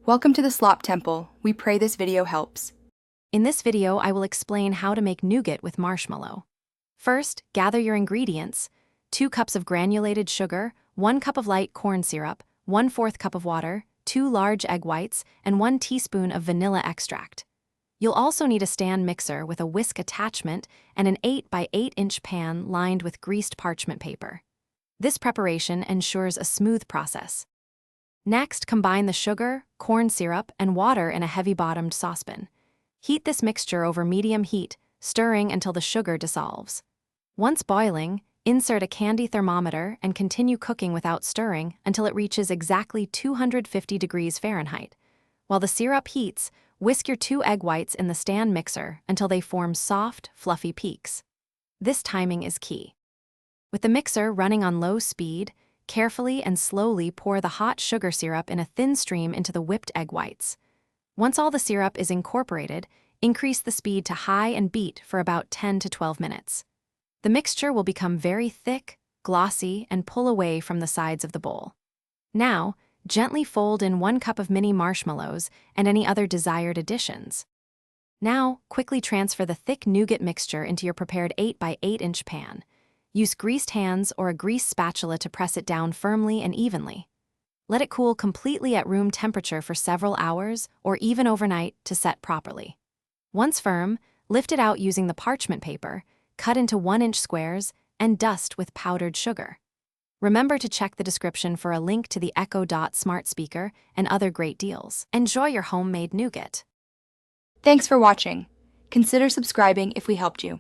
Welcome to the Slop Temple. We pray this video helps. In this video, I will explain how to make nougat with marshmallow. First, gather your ingredients: 2 cups of granulated sugar, 1 cup of light corn syrup, 1/4 cup of water, 2 large egg whites, and 1 teaspoon of vanilla extract. You'll also need a stand mixer with a whisk attachment and an 8 by 8 inch pan lined with greased parchment paper. This preparation ensures a smooth process. Next, combine the sugar, corn syrup, and water in a heavy-bottomed saucepan. Heat this mixture over medium heat, stirring until the sugar dissolves. Once boiling, insert a candy thermometer and continue cooking without stirring until it reaches exactly 250 degrees Fahrenheit. While the syrup heats, whisk your 2 egg whites in the stand mixer until they form soft, fluffy peaks. This timing is key. With the mixer running on low speed, carefully and slowly pour the hot sugar syrup in a thin stream into the whipped egg whites. Once all the syrup is incorporated, increase the speed to high and beat for about 10 to 12 minutes. The mixture will become very thick, glossy, and pull away from the sides of the bowl. Now, gently fold in 1 cup of mini marshmallows and any other desired additions. Now, quickly transfer the thick nougat mixture into your prepared 8 by 8 inch pan. Use greased hands or a grease spatula to press it down firmly and evenly. Let it cool completely at room temperature for several hours or even overnight to set properly. Once firm, lift it out using the parchment paper, cut into 1-inch squares, and dust with powdered sugar. Remember to check the description for a link to the Echo Dot smart speaker and other great deals. Enjoy your homemade nougat. Thanks for watching. Consider subscribing if we helped you.